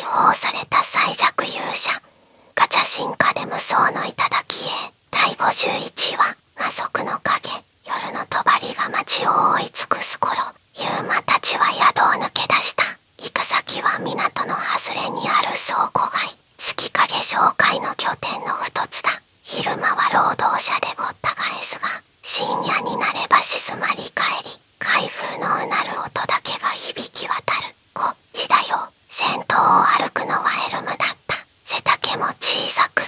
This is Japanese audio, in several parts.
報された最弱勇者、ガチャ進化で無双の頂へ。第51話、魔族の影。夜の帳が街を覆い尽くす頃、ユーマたちは宿を抜け出した。行く先は港の外れにある倉庫街。月影商会の拠点の一つだ。昼間は労働者でごった返すが、深夜になれば静まり返り、海風のうなる音だけが響き渡る。こっちだよ。先頭を歩くのはエルムだった。背丈も小さく、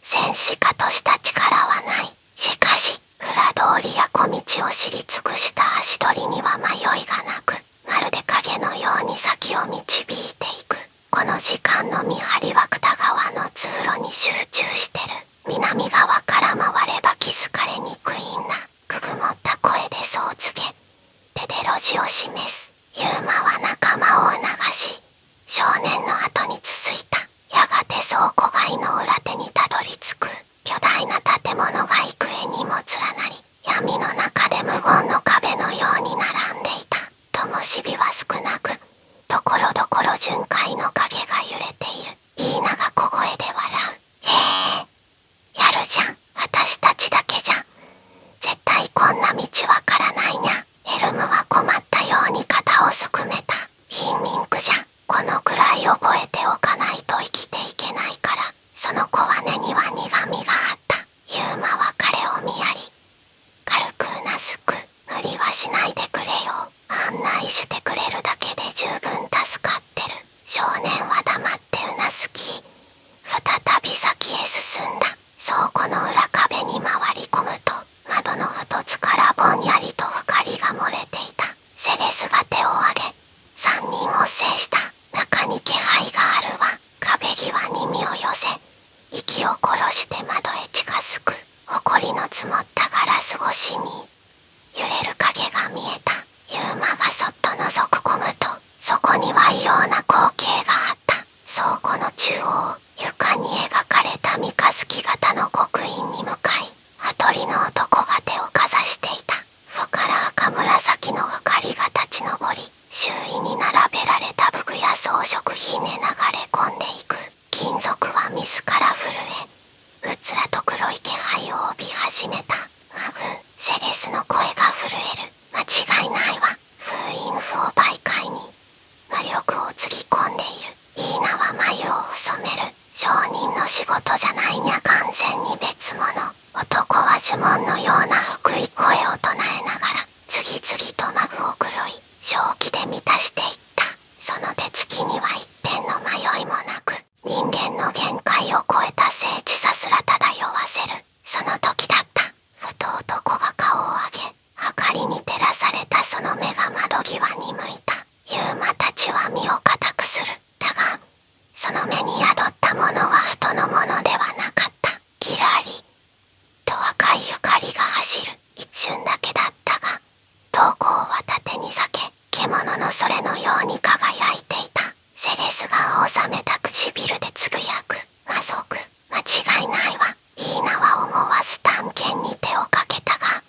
戦士家とした力はない。しかし、裏通りや小道を知り尽くした足取りには迷いがなく、まるで影のように先を導いていく。この時間の見張りは芥川の通路に集中してる。南側から回れば気づかれにくいんだ。くぐもった声でそう告げ、手で路地を示す。ユーマは仲間を促し、少年の後に続いた。やがて倉庫街の裏手にたどり着く。巨大な建物が幾重にも連なり、闇の中で無言の壁のように並んでいた。灯火は少なく、ところどころ巡回の影が揺れている。イーナが小声で笑う。へえ、やるじゃん。私たちだけじゃん。絶対こんな道わからないにゃ。エルムは困ったように肩をすくめた。貧民区じゃん。このくらい覚えておかないと生きていけないから。その小羽には苦みがあった。ユーマは彼を見やり、軽くうなずく。無理はしないでくれよ。案内してくれるだけで十分助かってる。少年は黙ってうなずき、再び先へ進んだ。倉庫の裏壁に回り込むと、窓の一つからぼんやりと光が漏れていた。セレスが手を挙げ、三人を制した。中に気配があるわ。壁際に身を寄せ、息を殺して窓へ近づく。埃の積もったガラス越しに揺れる影が見えた。ユーマがそっと覗き込むと、そこには異様な光景があった。倉庫の中央、床に描かれた三日月型の刻印に向かい、羽鳥の男が手をかざしていた。府から赤紫の光が立ち上り、周囲に並べられた武具や装飾品で流れ込んでいく。金属は自ら震え、うっすらと黒い気配を帯び始めた。マグ、セレスの声が震える。間違いないわ。封印符を媒介に魔力をつぎ込んでいる。イーナは眉を細める。商人の仕事じゃないにゃ。完全に別物。男は呪文のような低い声を唱えながら、次々とマグを黒い正気で満たしていった。その手つきには一点の迷いもなく、人間の限界を超えた精緻さすら漂わせる。その時だった。ふと男が顔を上げ、明かりに照らされたその目が窓際に向いた。ユーマたちは身を固くする。だが、その目に宿ったものは人のものではなかった。キラリと赤い光が走る。一瞬だけだったが、瞳孔は縦に裂け、獣のそれのように輝いていた。セレスが青ざめた唇でつぶやく。魔族、間違いないわ。イーナは思わず探検に手をかけたが、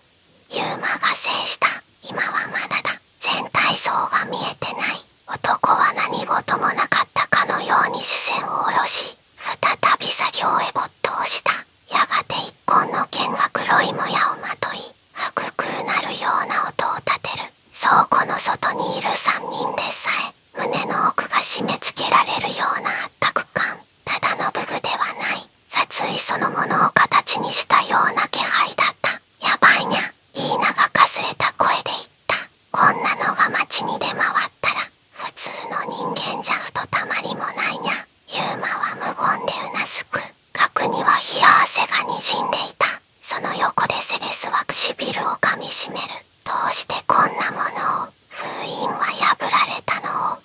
ユーマが制した。今はまだだ。全体像が見えてない。男は何事もなかったかのように視線を下ろし、再び作業へ没頭した。やがて一本の剣が黒いもやをまとい、低くうなるような音を立てる。倉庫の外にいる三人でさえ、胸の奥が締め付けられるような圧迫感。ただの武具ではない。殺意そのものを形にしたような気配だった。やばいにゃ。イーナがかすれた声で言った。こんなのが街に出回ったら、普通の人間じゃふとたまりもないにゃ。ユーマは無言でうなずく。角には冷や汗がにじんでいた。その横でセレスは唇を噛みしめる。どうしてこんなものを、封印は破られたのを。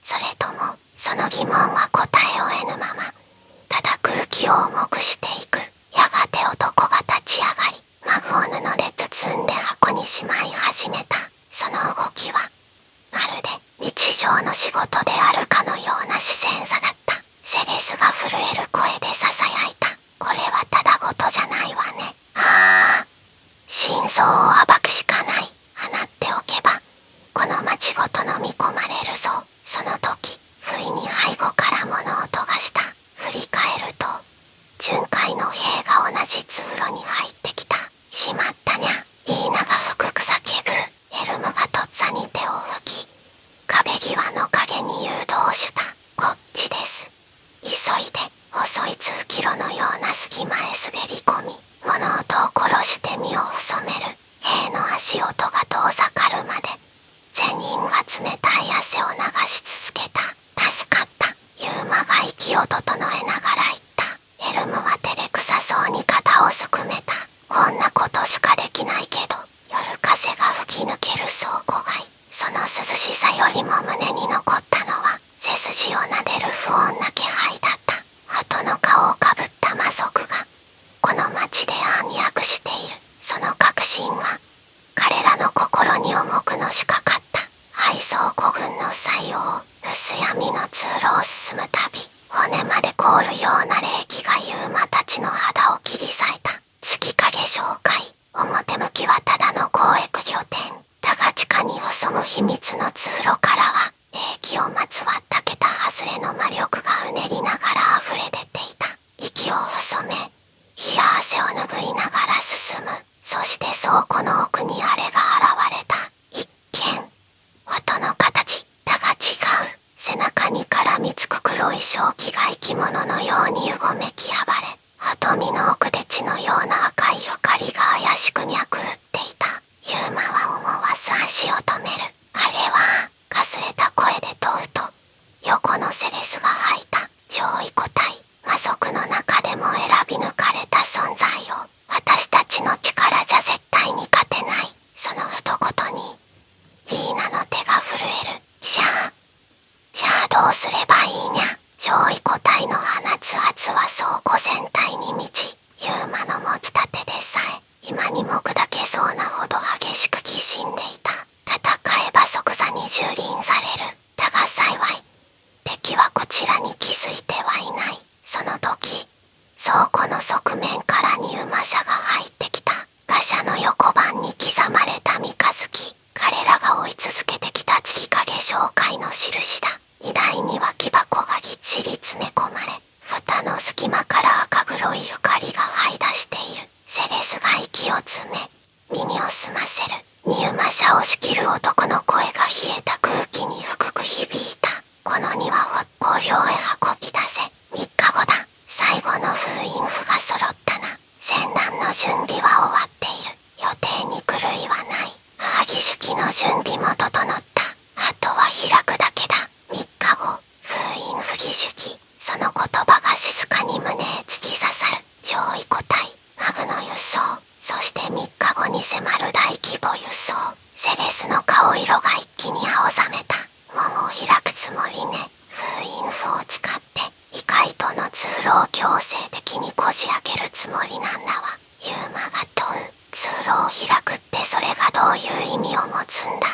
それとも、その疑問は答えを得ぬまま、ただ空気を重くしていく。やがて男が立ち上がり、マグを布で包んで箱にしまい始めた。その動きは、まるで日常の仕事であるかのような自然さだった。セレスが震える声で囁いた。これはただごとじゃないわね。ああ、心臓を暴くしかない。放っておけば、この町ごと飲み込まれるぞ。その時、不意に背後から物滑り込み、物音を殺して身を潜める兵の足音が遠ざかるまで、全員が冷たい汗を流し続けた。助かった。ユーマが息を整えながら言った。エルムは照れくさそうに肩をすくめた。こんなことしかできないけど、夜風が吹き抜ける倉庫街。その涼しさよりも胸に残ったのは、背筋を撫でる不穏な気配だった。鳩の顔をかぶった魔族が、この町で暗躍している。その確信は、彼らの心に重くのしかかった。敗走孤軍の採用、薄闇の通路を進むたび、骨まで凍るような冷気がユーマたちの肌を切り裂いた。月影紹介、表向きはただの交易拠点。だが地下に潜む秘密の通路からは、冷気をまつわった桁外れの魔力がうねりながら溢れ出ていた。息を細め、冷や汗を拭いながら進む。そして倉庫の奥にあれが現れた。一見、音の形、だが違う。背中に絡みつく黒い正気が生き物のようにうごめき暴れ、瞳の奥で血のような赤い光が怪しく脈打っていた。ユーマは思わず足を止める。あれは、かすれた声で問うと、横のセレスが吐いた。上位個体、魔族の中でも選び抜かれた存在を、私たちの力じゃ絶対に勝てない。その一言に、リーナの手が震える。じゃあどうすればいいにゃ。上位個体の放つ圧は倉庫全体に満ち、ユーマの持つ盾でさえ、今にも砕けそうなほど激しくきしんでいた。戦えば即座に蹂躙される。だが幸い、敵はこちらに気づいてはいない。その時、倉庫の側面からに馬車が入ってきた。馬車の横番に刻まれた三日月。彼らが追い続けてきた月影紹介の印だ。荷台には木箱がぎっちり詰め込まれ、蓋の隙間から赤黒い光が這い出している。セレスが息を詰め、耳を澄ませる。荷馬車を仕切る男の声が冷えた空気に低く響いた。この荷は北方領へ運び出せ。3日後だ。最後の封印符が揃ったな。戦乱の準備は終わっている。予定に狂いはない。萩式の準備も整った。あとは開くだけだ。3日後、封印不義手記。その言葉が静かに胸へ突き刺さる。上位個体、マグの輸送。そして3日後に迫る大規模輸送。セレスの顔色が一気に青ざめた。門を開くつもりね。封印符を使って異界との通路を強制的にこじ開けるつもりなんだわ。ユーマが問う。通路を開くってそれがどういう意味を持つんだ。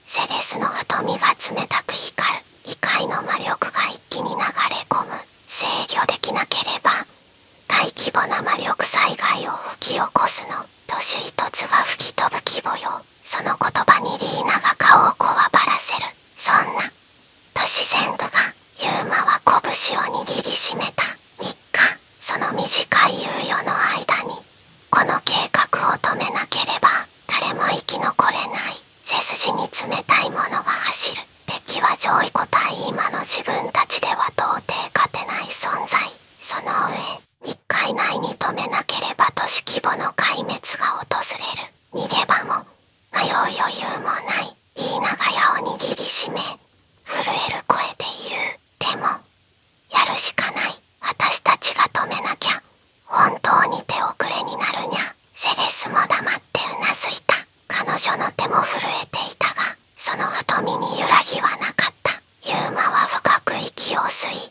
セレスの瞳が冷たく光る。異界の魔力が一気に流れ込む。制御できなければ大規模な魔力災害を吹き起こすの。都市一つが吹き飛ぶ規模よ。その言葉にリーナが顔をこわばらせる。そんな都市全部が。ユーマは拳を握りしめた。3日、その短い猶予の間にこの計画を止めなければ誰も生き残れない。背筋に冷たいものが走る。敵は上位個体、今の自分たちでは到底勝てない存在。その上、3日以内に止めなければ都市規模の壊滅が訪れる。逃げ場も迷う余裕もない。リーナが矢を握りしめ、震える声で言う。でもやるしかない。私たちが止めなきゃ本当に手遅れになるにゃ。セレスも黙ってうなずいた。彼女の手も震えていたが、その瞳に揺らぎはなかった。ユーマは深く息を吸い、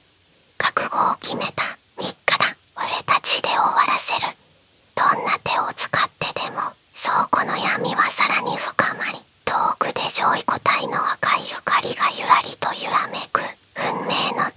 覚悟を決めた。3日だ。俺たちで終わらせる。どんな手を使ってでも。倉庫の闇はさらに深まり、遠くで上位個体の赤い光がゆらりと揺らめく。運命の